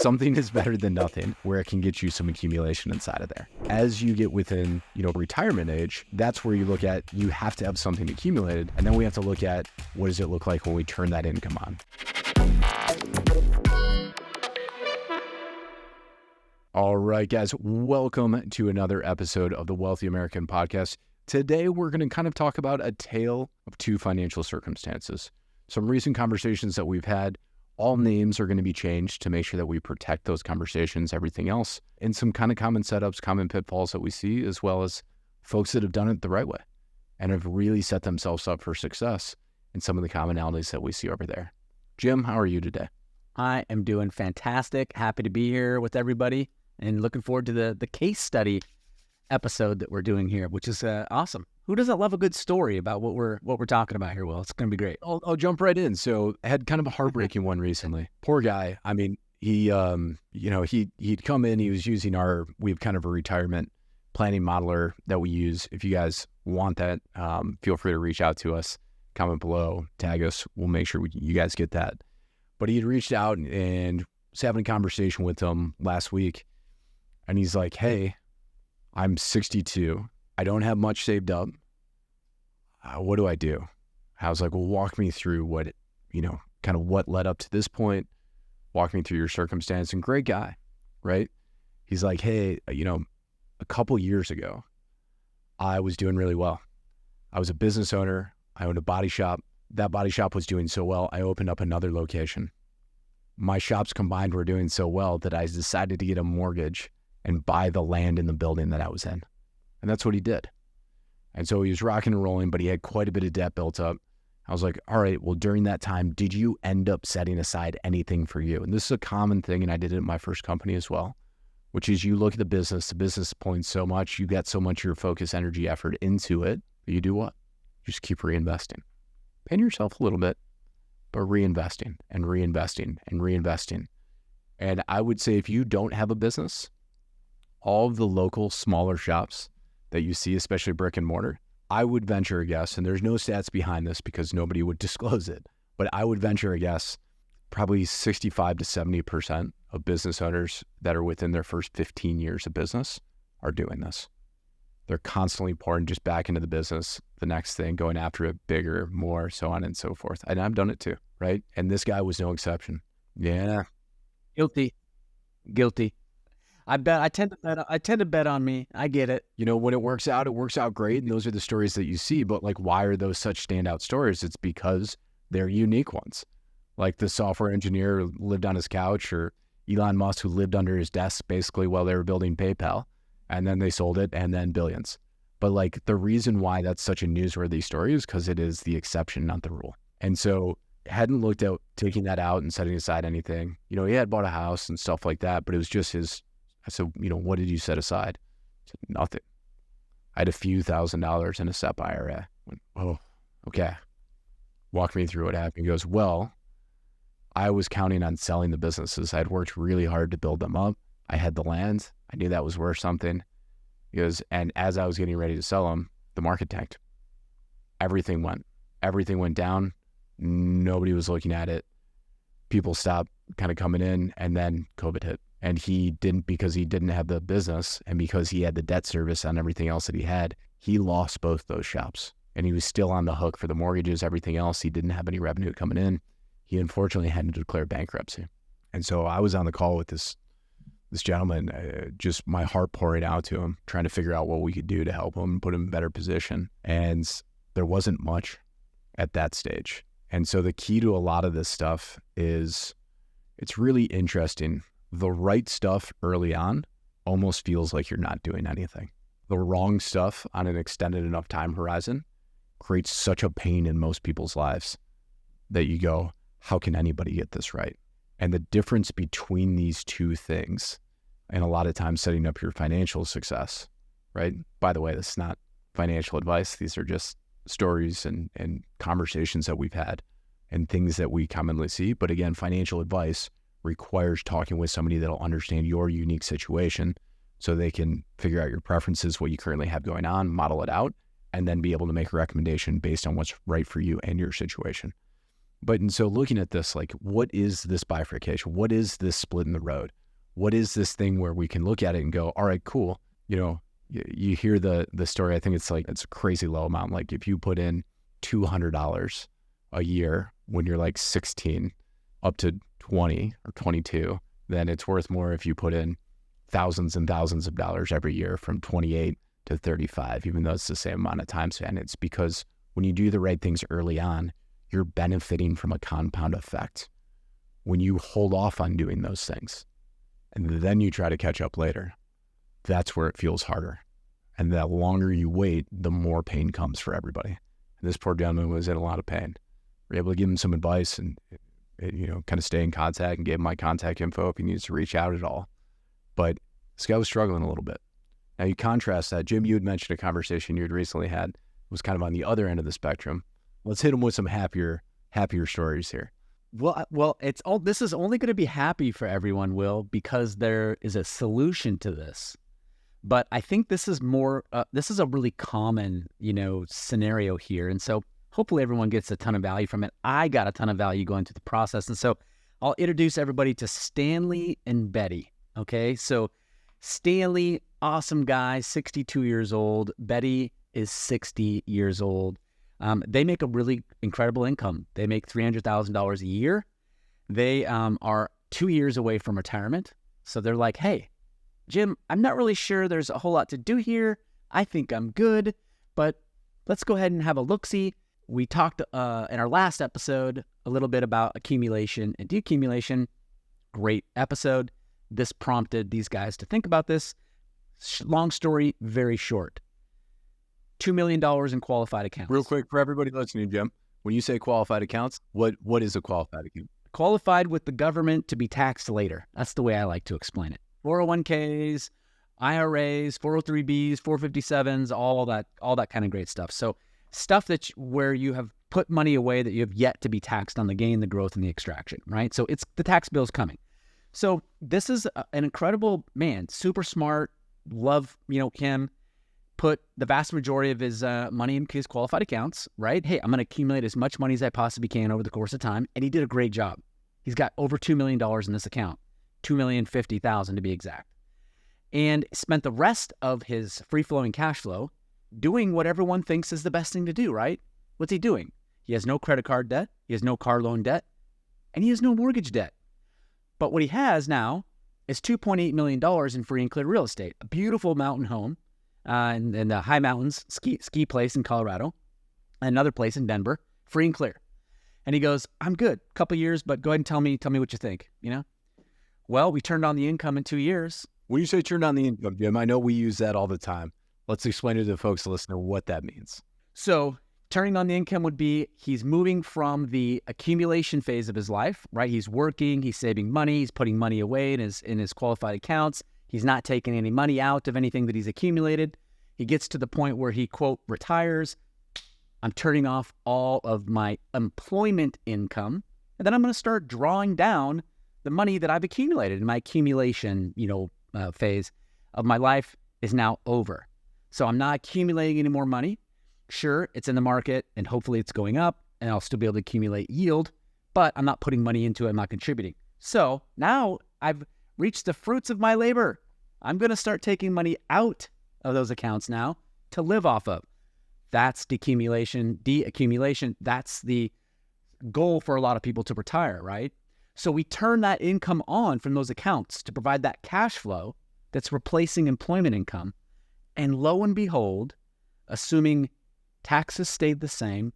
something is better than nothing, where it can get you some accumulation inside of there. As you get within, retirement age, that's where you look at, you have to have something accumulated. And then we have to look at, what does it look like when we turn that income on? All right, guys, welcome to another episode of the Wealthy American Podcast. Today, we're going to kind of talk about a tale of two financial circumstances. Some recent conversations that we've had. All names are going to be changed to make sure that we protect those conversations, everything else, and some kind of common setups, common pitfalls that we see, as well as folks that have done it the right way and have really set themselves up for success in some of the commonalities that we see over there. Jim, how are you today? I am doing fantastic. Happy to be here with everybody and looking forward to the case study episode that we're doing here, which is awesome. Who doesn't love a good story about what we're talking about here, Will? It's going to be great. I'll jump right in. So I had kind of a heartbreaking one recently. Poor guy. I mean, he'd come in, he was using we have kind of a retirement planning modeler that we use. If you guys want that, feel free to reach out to us, comment below, tag us. We'll make sure you guys get that. But he had reached out and was having a conversation with him last week. And he's like, hey, I'm 62. I don't have much saved up. What do I do? I was like, well, walk me through what led up to this point. Walk me through your circumstance. And great guy, right? He's like, hey, a couple years ago, I was doing really well. I was a business owner. I owned a body shop. That body shop was doing so well, I opened up another location. My shops combined were doing so well that I decided to get a mortgage and buy the land in the building that I was in. And that's what he did. And so he was rocking and rolling, but he had quite a bit of debt built up. I was like, all right, well, during that time, did you end up setting aside anything for you? And this is a common thing, and I did it in my first company as well, which is you look at the business points so much, you got so much of your focus, energy, effort into it, but you do what? You just keep reinvesting. Paying yourself a little bit, but reinvesting and reinvesting and reinvesting. And I would say if you don't have a business, all of the local smaller shops that you see, especially brick and mortar, I would venture a guess, and there's no stats behind this because nobody would disclose it, but I would venture a guess, probably 65 to 70% of business owners that are within their first 15 years of business are doing this. They're constantly pouring just back into the business, the next thing, going after it bigger, more, so on and so forth. And I've done it too, right? And this guy was no exception. Yeah. Guilty. I tend to bet on me. I get it. When it works out great. And those are the stories that you see. But why are those such standout stories? It's because they're unique ones. Like the software engineer who lived on his couch, or Elon Musk who lived under his desk basically while they were building PayPal, and then they sold it and then billions. But the reason why that's such a newsworthy story is because it is the exception, not the rule. And so hadn't looked at taking that out and setting aside anything. He had bought a house and stuff like that, but it was just I said, what did you set aside? He said, nothing. I had a few $1,000s in a SEP IRA. I went, oh, okay. Walk me through what happened. He goes, well, I was counting on selling the businesses. I'd worked really hard to build them up. I had the land. I knew that was worth something. He goes, and as I was getting ready to sell them, the market tanked. Everything went down. Nobody was looking at it. People stopped kind of coming in, and then COVID hit. And because he didn't have the business and because he had the debt service on everything else that he had, he lost both those shops. And he was still on the hook for the mortgages, everything else. He didn't have any revenue coming in. He unfortunately had to declare bankruptcy. And so I was on the call with this gentleman, just my heart pouring out to him, trying to figure out what we could do to help him, put him in a better position. And there wasn't much at that stage. And so the key to a lot of this stuff is it's really interesting. The right stuff early on almost feels like you're not doing anything. The wrong stuff on an extended enough time horizon creates such a pain in most people's lives that you go, how can anybody get this right? And the difference between these two things, and a lot of times setting up your financial success, right? By the way, this is not financial advice. These are just stories and conversations that we've had and things that we commonly see. But again, financial advice requires talking with somebody that'll understand your unique situation so they can figure out your preferences, what you currently have going on, model it out, and then be able to make a recommendation based on what's right for you and your situation. But and so looking at this, like, what is this bifurcation? What is this split in the road? What is this thing where we can look at it and go, all right, cool. You know, you hear the story. I think it's like, it's a crazy low amount. Like if you put in $200 a year when you're like 16 up to 20 or 22, then it's worth more if you put in thousands and thousands of dollars every year from 28 to 35, even though it's the same amount of time span. It's because when you do the right things early on, you're benefiting from a compound effect. When you hold off on doing those things and then you try to catch up later, that's where it feels harder. And the longer you wait, the more pain comes for everybody. And this poor gentleman was in a lot of pain. We were able to give him some advice and, you know, kind of stay in contact, and gave him my contact info if he needs to reach out at all. But this guy was struggling a little bit. Now you contrast that. Jim, you had mentioned a conversation you had recently had. It was kind of on the other end of the spectrum. Let's hit him with some happier stories here. Well, this is only going to be happy for everyone, Will, because there is a solution to this. But I think this is this is a really common, you know, scenario here. And so hopefully everyone gets a ton of value from it. I got a ton of value going through the process. And so I'll introduce everybody to Stanley and Betty. Okay. So Stanley, awesome guy, 62 years old. Betty is 60 years old. They make a really incredible income. They make $300,000 a year. They are 2 years away from retirement. So they're like, hey, Jim, I'm not really sure there's a whole lot to do here. I think I'm good, but let's go ahead and have a look-see. We talked in our last episode a little bit about accumulation and deaccumulation. Great episode. This prompted these guys to think about this. Long story, very short. $2 million in qualified accounts. Real quick for everybody listening, Jim, when you say qualified accounts, what is a qualified account? Qualified with the government to be taxed later. That's the way I like to explain it. 401ks, IRAs, 403bs, 457s, all that kind of great stuff. So stuff where you have put money away that you have yet to be taxed on the gain, the growth, and the extraction, right? So it's the tax bill's coming. So this is an incredible man, super smart, love, you know, him. Put the vast majority of his money in his qualified accounts, right? Hey, I'm going to accumulate as much money as I possibly can over the course of time. And he did a great job. He's got over $2 million in this account, $2,050,000 to be exact. And spent the rest of his free-flowing cash flow doing what everyone thinks is the best thing to do, right? What's he doing? He has no credit card debt. He has no car loan debt. And he has no mortgage debt. But what he has now is $2.8 million in free and clear real estate, a beautiful mountain home, in the high mountains, ski place in Colorado, another place in Denver, free and clear. And he goes, I'm good, couple years, but go ahead and tell me what you think, you know? Well, we turned on the income in 2 years. When you say turn on the income, Jim, I know we use that all the time. Let's explain to the folks listening what that means. So turning on the income would be he's moving from the accumulation phase of his life, right? He's working, he's saving money, he's putting money away in his qualified accounts. He's not taking any money out of anything that he's accumulated. He gets to the point where he, quote, retires. I'm turning off all of my employment income, and then I'm going to start drawing down the money that I've accumulated. And my accumulation, phase of my life is now over. So I'm not accumulating any more money. Sure, it's in the market, and hopefully it's going up, and I'll still be able to accumulate yield, but I'm not putting money into it. I'm not contributing. So now I've reached the fruits of my labor. I'm going to start taking money out of those accounts now to live off of. That's deaccumulation. That's the goal for a lot of people to retire, right? So we turn that income on from those accounts to provide that cash flow that's replacing employment income. And lo and behold, assuming taxes stayed the same,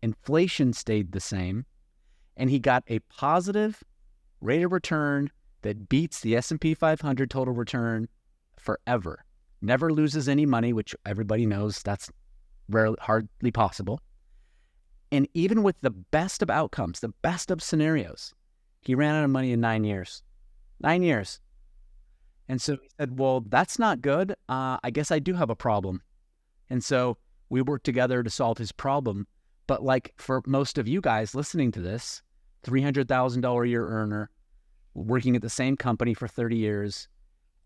inflation stayed the same, and he got a positive rate of return that beats the S&P 500 total return forever. Never loses any money, which everybody knows that's hardly possible. And even with the best of outcomes, the best of scenarios, he ran out of money in 9 years. 9 years. And so he said, well, that's not good. I guess I do have a problem. And so we worked together to solve his problem. But like for most of you guys listening to this, $300,000 a year earner, working at the same company for 30 years,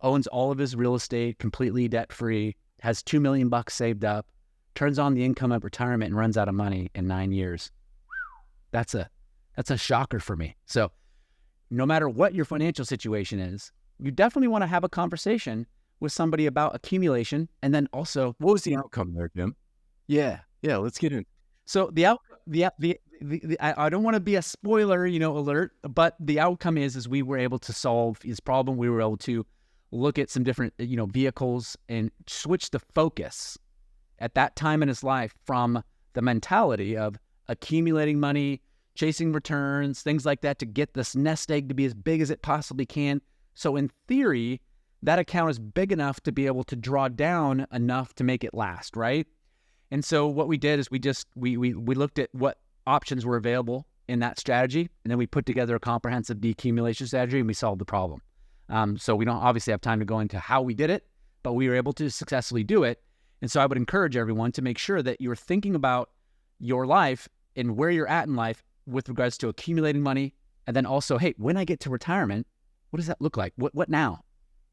owns all of his real estate completely debt-free, has $2 million saved up, turns on the income at retirement and runs out of money in 9 years. That's That's a shocker for me. So no matter what your financial situation is, you definitely want to have a conversation with somebody about accumulation. And then also, what was the outcome there, Jim? Yeah, let's get in. So I don't want to be a spoiler, alert, but the outcome is we were able to solve his problem. We were able to look at some different, vehicles and switch the focus at that time in his life from the mentality of accumulating money, chasing returns, things like that to get this nest egg to be as big as it possibly can. So in theory, that account is big enough to be able to draw down enough to make it last, right? And so what we did is we looked at what options were available in that strategy, and then we put together a comprehensive decumulation strategy, and we solved the problem. So we don't obviously have time to go into how we did it, but we were able to successfully do it. And so I would encourage everyone to make sure that you're thinking about your life and where you're at in life with regards to accumulating money. And then also, hey, when I get to retirement, what does that look like? What now?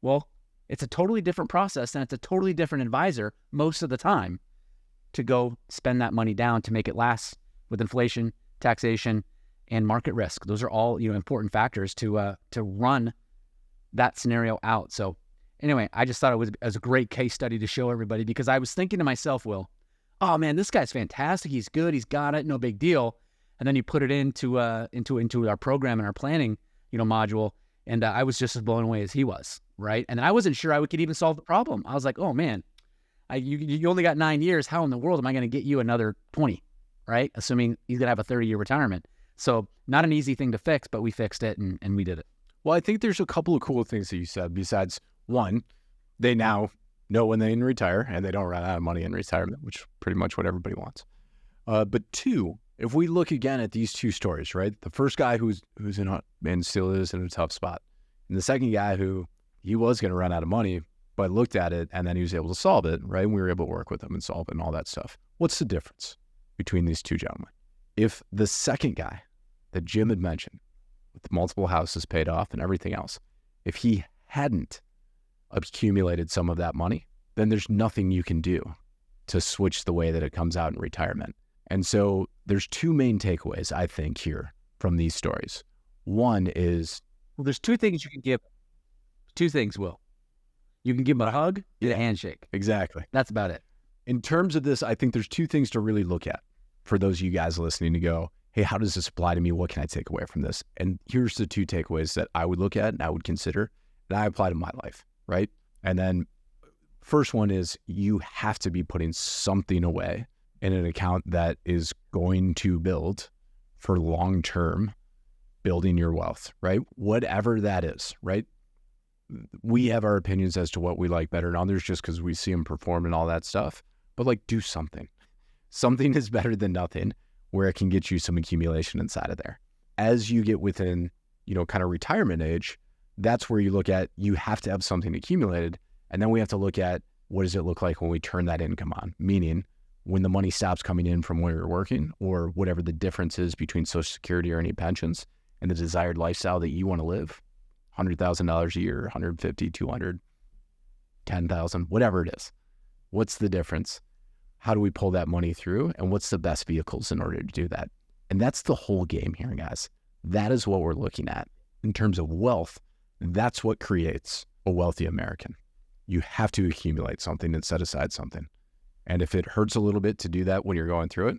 Well, it's a totally different process, and it's a totally different advisor most of the time to go spend that money down to make it last with inflation, taxation, and market risk. Those are all, important factors to run that scenario out. So anyway, I just thought it was a great case study to show everybody, because I was thinking to myself, Will, oh man, this guy's fantastic. He's good. He's got it. No big deal. And then you put it into our program and our planning, module. And I was just as blown away as he was. Right. And I wasn't sure I could even solve the problem. I was like, oh man, you only got 9 years. How in the world am I going to get you another 20? Right? Assuming he's going to have a 30-year retirement. So not an easy thing to fix, but we fixed it and we did it. Well, I think there's a couple of cool things that you said. Besides, one, they now know when they can retire and they don't run out of money in retirement, which is pretty much what everybody wants. But two, if we look again at these two stories, right? The first guy who's and still is in a tough spot. And the second guy who he was going to run out of money, but looked at it and then he was able to solve it, right? And we were able to work with him and solve it and all that stuff. What's the difference between these two gentlemen? If the second guy that Jim had mentioned, with multiple houses paid off and everything else, if he hadn't accumulated some of that money, then there's nothing you can do to switch the way that it comes out in retirement. And so there's two main takeaways, I think, here from these stories. One is... Well, there's two things you can give. Two things, Will. You can give him a hug and a handshake. Exactly. That's about it. In terms of this, I think there's two things to really look at for those of you guys listening to go, hey, how does this apply to me? What can I take away from this? And here's the two takeaways that I would look at and I would consider and I apply to my life, right? And then first one is you have to be putting something away in an account that is going to build for long-term building your wealth, right? Whatever that is, right? We have our opinions as to what we like better than others just because we see them perform and all that stuff. But like, do something. Something is better than nothing where it can get you some accumulation inside of there. As you get within, kind of retirement age, that's where you look at, you have to have something accumulated. And then we have to look at what does it look like when we turn that income on? Meaning when the money stops coming in from where you're working or whatever the difference is between Social Security or any pensions and the desired lifestyle that you want to live. $100,000 a year, 150, 200, 10,000, whatever it is. What's the difference? How do we pull that money through? And what's the best vehicles in order to do that? And that's the whole game here, guys. That is what we're looking at. In terms of wealth, that's what creates a wealthy American. You have to accumulate something and set aside something. And if it hurts a little bit to do that when you're going through it,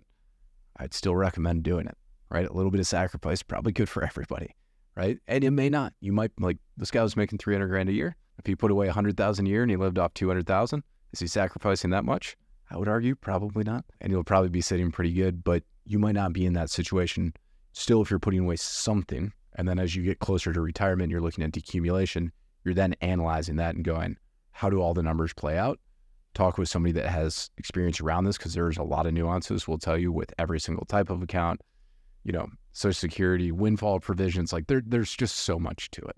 I'd still recommend doing it, right? A little bit of sacrifice, probably good for everybody, right? And it may not. You might, like this guy was making $300,000 a year. If he put away $100,000 a year and he lived off $200,000, is he sacrificing that much? I would argue probably not. And you'll probably be sitting pretty good, but you might not be in that situation. Still, if you're putting away something, and then as you get closer to retirement, you're looking at decumulation, you're then analyzing that and going, how do all the numbers play out? Talk with somebody that has experience around this because there's a lot of nuances. We'll tell you with every single type of account, Social Security, windfall provisions, like there's just so much to it,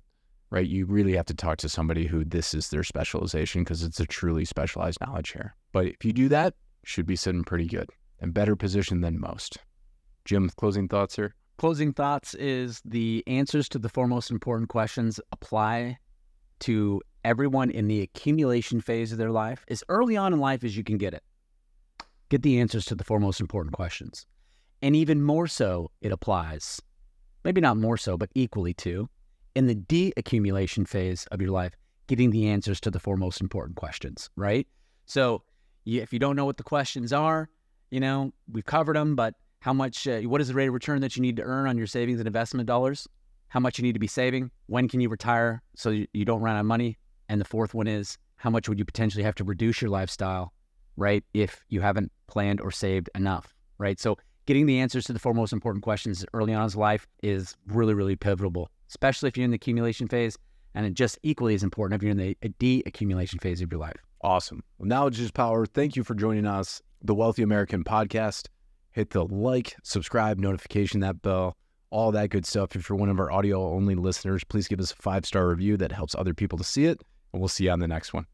right? You really have to talk to somebody who this is their specialization because it's a truly specialized knowledge here. But if you do that, you should be sitting pretty good and better positioned than most. Jim, closing thoughts here? Closing thoughts is the answers to the four most important questions apply to everyone in the accumulation phase of their life as early on in life as you can get it. Get the answers to the four most important questions. And even more so, it applies maybe not more so, but equally too, in the de-accumulation phase of your life, getting the answers to the four most important questions, right? So if you don't know what the questions are, we've covered them, but how much, what is the rate of return that you need to earn on your savings and investment dollars? How much you need to be saving? When can you retire so you don't run out of money? And the fourth one is, how much would you potentially have to reduce your lifestyle, right, if you haven't planned or saved enough, right? So getting the answers to the four most important questions early on in life is really, really pivotal, especially if you're in the accumulation phase, and it just equally as important if you're in the de-accumulation phase of your life. Awesome. Well, knowledge is power. Thank you for joining us, the Wealthy American Podcast. Hit the like, subscribe, notification, that bell, all that good stuff. If you're one of our audio-only listeners, please give us a 5-star review that helps other people to see it, and we'll see you on the next one.